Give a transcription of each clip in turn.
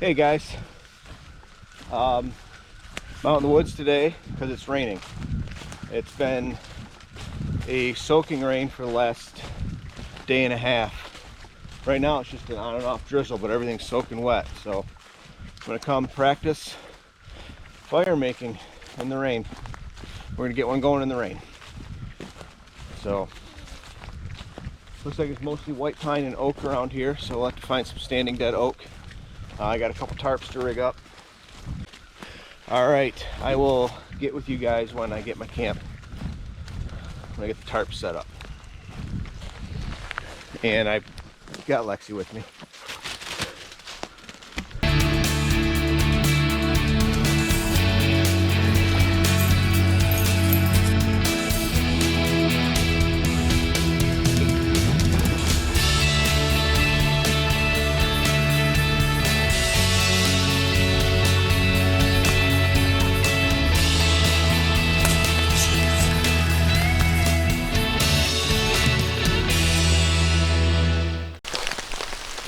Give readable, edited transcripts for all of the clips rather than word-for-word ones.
Hey guys, I'm out in the woods today because it's raining. It's been a soaking rain for the last day and a half. Right now it's just an on and off drizzle, but everything's soaking wet. So I'm gonna come practice fire making in the rain. We're gonna get one going in the rain. So looks like it's mostly white pine and oak around here, so we'll have to find some standing dead oak. I got a couple tarps to rig up. All right, I will get with you guys when I get my camp, when I get the tarp set up. And I got Lexi with me.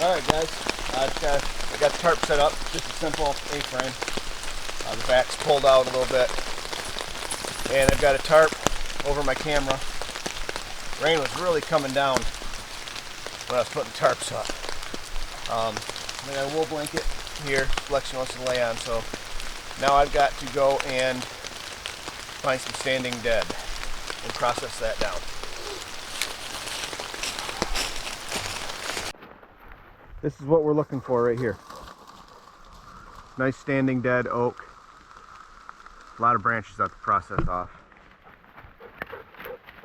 Alright guys, I got the tarp set up, just a simple A-frame. The back's pulled out a little bit. And I've got a tarp over my camera. Rain was really coming down when I was putting the tarps up. And I got a wool blanket here Lexi wants to lay on, so now I've got to go and find some standing dead and process that down. This is what we're looking for right here. Nice standing dead oak. A lot of branches out to process off.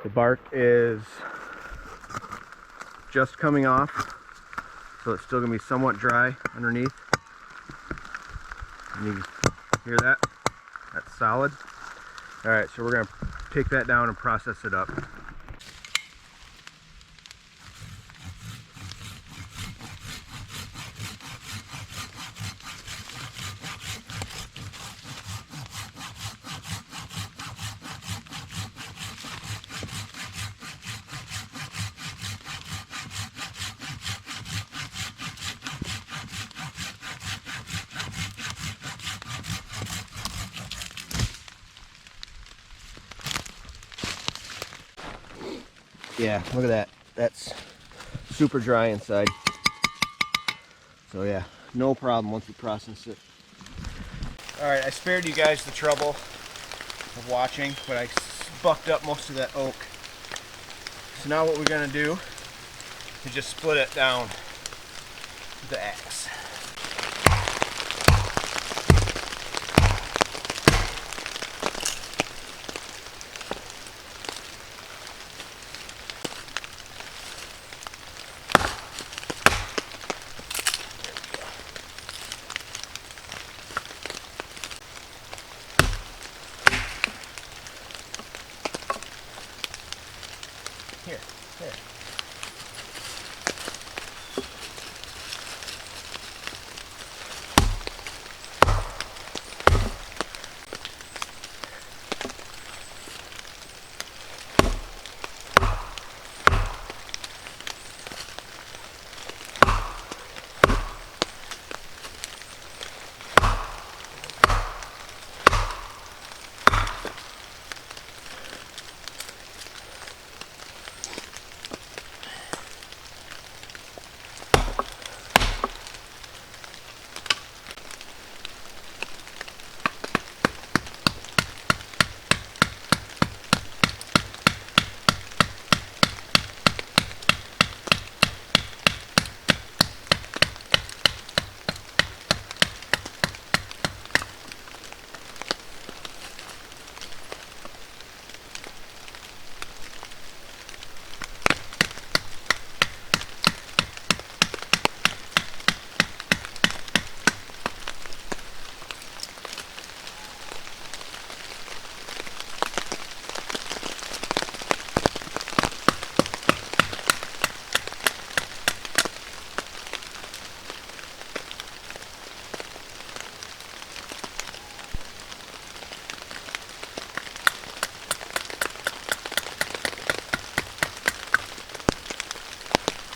The bark is just coming off, so it's still gonna be somewhat dry underneath. And you can hear that? That's solid. All right, so we're gonna take that down and process it up. Yeah, look at that. That's super dry inside. So yeah, no problem once we process it. Alright, I spared you guys the trouble of watching, but I bucked up most of that oak. So now what we're going to do is just split it down with the axe. Here.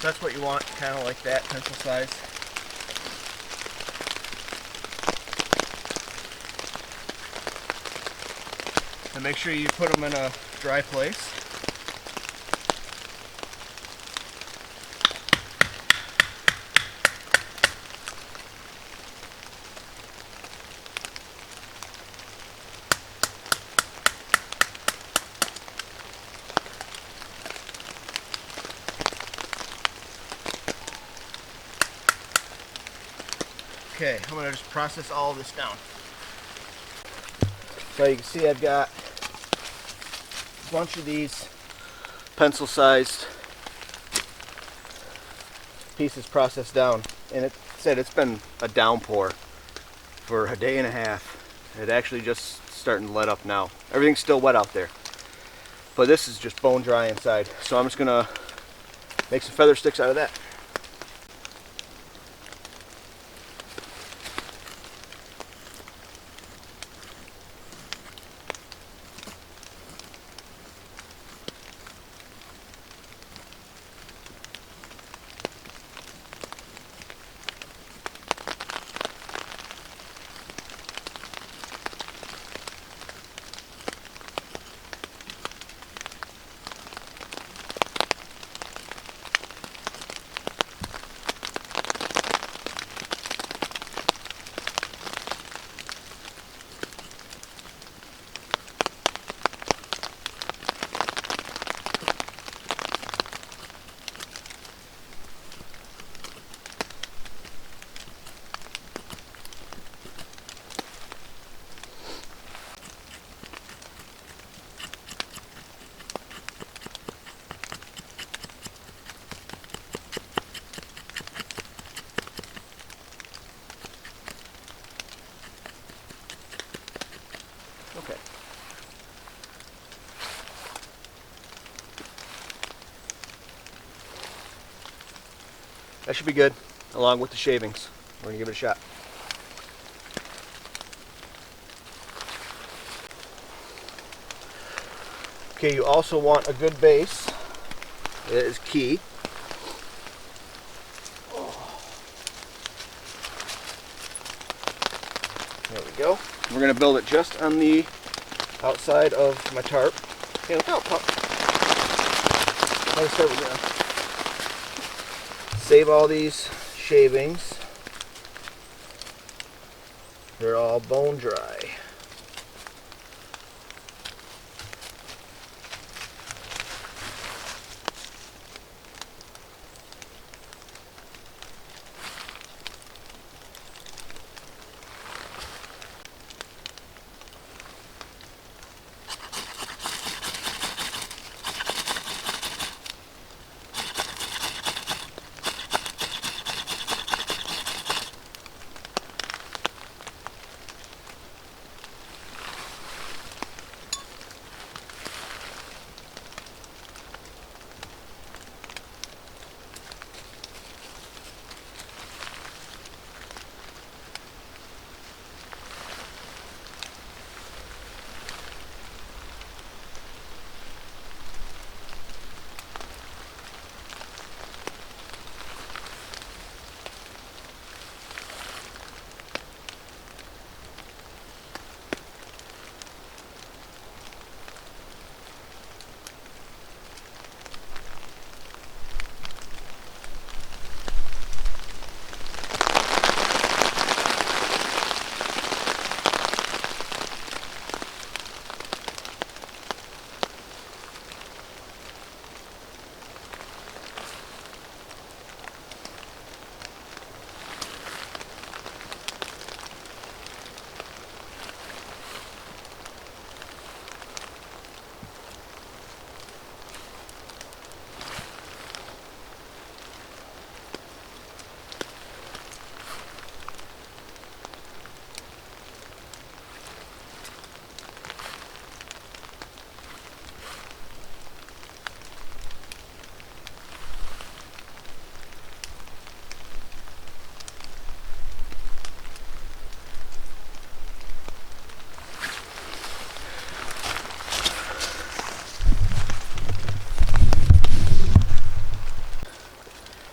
That's what you want, kind of like that, pencil size. And make sure you put them in a dry place. Okay, I'm going to just process all of this down. So you can see I've got a bunch of these pencil-sized pieces processed down. And it said it's been a downpour for a day and a half. It actually just starting to let up now. Everything's still wet out there. But this is just bone dry inside. So I'm just going to make some feather sticks out of that. Okay. That should be good, along with the shavings. We're gonna give it a shot. Okay, you also want a good base. It is key. There we go. We're gonna build it just on the outside of my tarp. Okay, look out, pup. Let's start with that. Save all these shavings. They're all bone dry.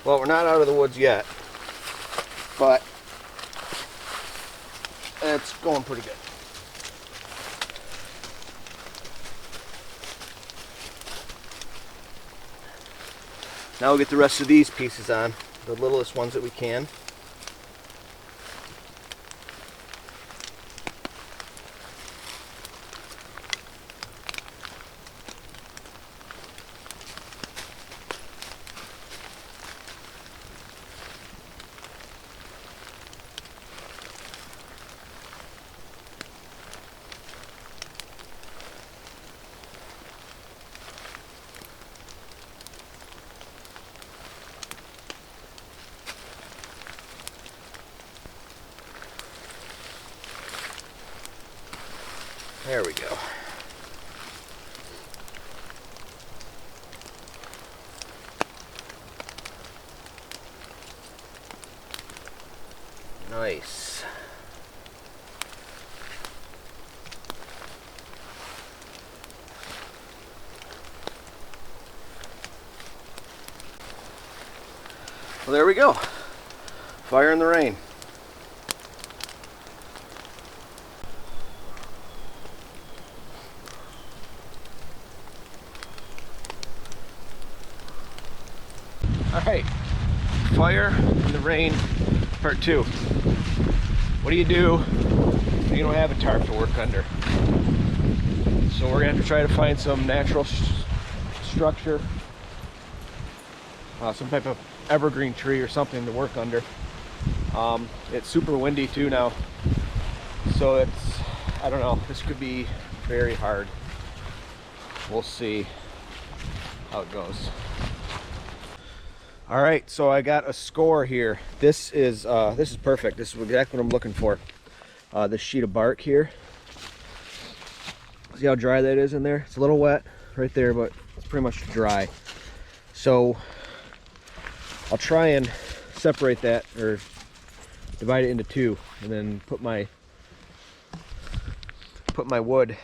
Well, we're not out of the woods yet, but it's going pretty good. Now we'll get the rest of these pieces on, the littlest ones that we can. There we go. Nice. Well, there we go. Fire in the rain. Alright, fire in the rain, part 2. What do you do when you don't have a tarp to work under? So we're going to have to try to find some natural structure, some type of evergreen tree or something to work under. It's super windy too now, so it's, I don't know, this could be very hard. We'll see how it goes. All right, so I got a score here. This is perfect. This is exactly what I'm looking for. This sheet of bark here. See how dry that is in there? It's a little wet right there, but it's pretty much dry. So I'll try and separate that, or divide it into 2, and then put my wood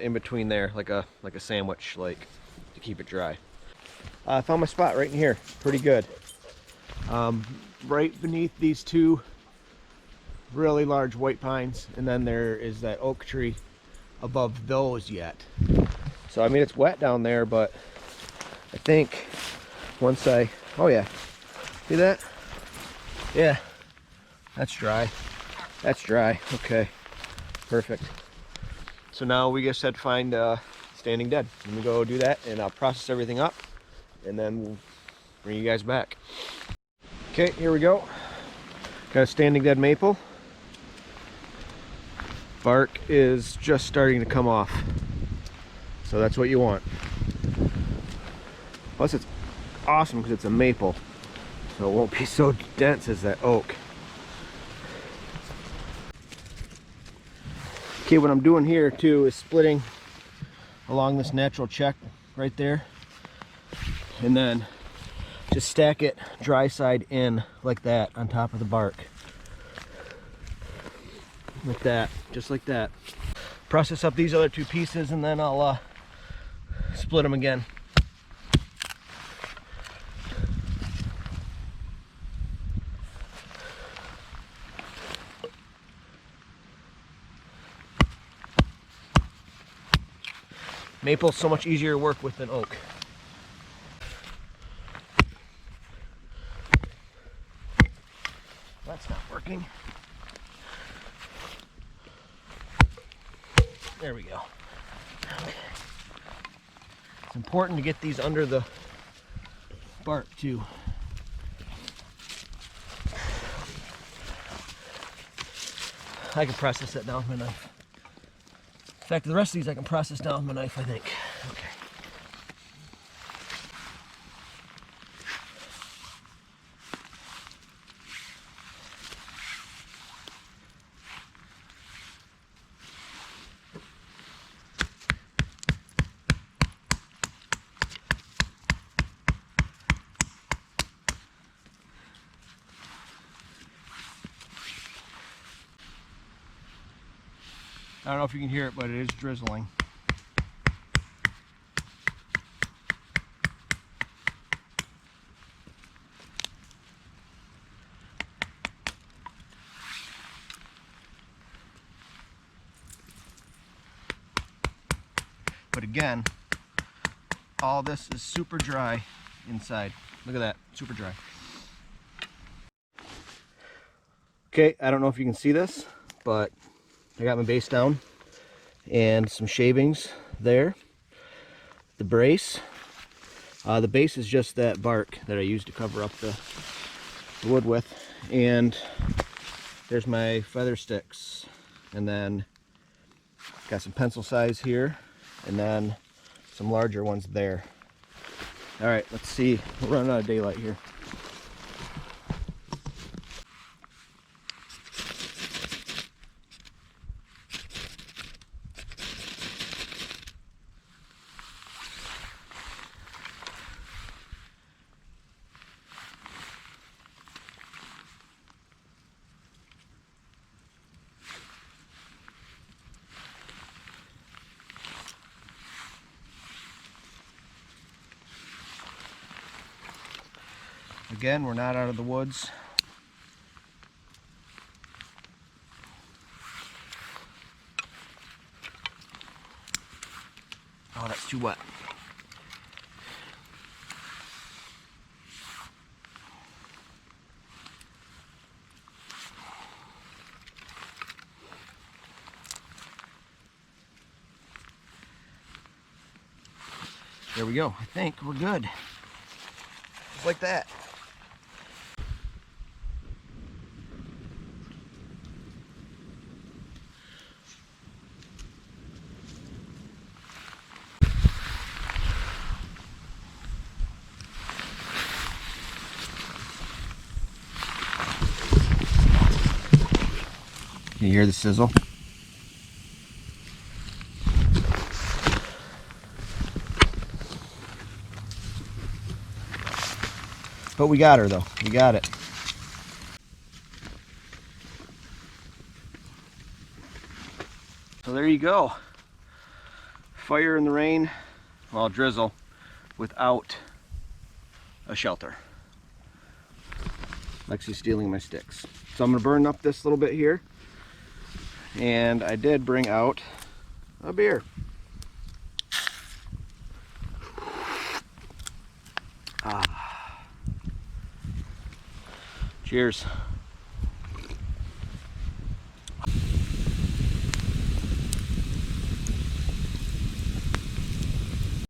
in between there, like a sandwich, like to keep it dry. I found my spot right in here, pretty good. Right beneath these 2 really large white pines, and then there is that oak tree above those yet. So I mean, it's wet down there, but I think once oh yeah, see that? Yeah, that's dry. That's dry. Okay, perfect. So now we just had to find standing dead. Let me go do that, and I'll process everything up, and then we'll bring you guys back. Okay, here we go. Got a standing dead maple. Bark is just starting to come off, so that's what you want. Plus it's awesome because it's a maple, so it won't be so dense as that oak. Okay, what I'm doing here too is splitting along this natural check right there, and then just stack it dry side in like that on top of the bark. Like that, just like that. Process up these other 2 pieces, and then I'll split them again. Maple's so much easier to work with than oak. That's not working. There we go. Okay. It's important to get these under the bark too. I can process that down with my knife. In fact, the rest of these I can process down with my knife, I think. Okay. I don't know if you can hear it, but it is drizzling. But again, all this is super dry inside. Look at that, super dry. Okay, I don't know if you can see this, but I got my base down and some shavings there. The brace. The base is just that bark that I used to cover up the wood with. And there's my feather sticks. And then got some pencil size here, and then some larger ones there. All right, let's see. We're running out of daylight here. Again, we're not out of the woods. Oh, that's too wet. There we go. I think we're good. Just like that. Can you hear the sizzle? But we got her though. We got it. So there you go. Fire in the rain, well, drizzle, without a shelter. Lexi's stealing my sticks. So I'm gonna burn up this little bit here. And I did bring out a beer. Ah. Cheers.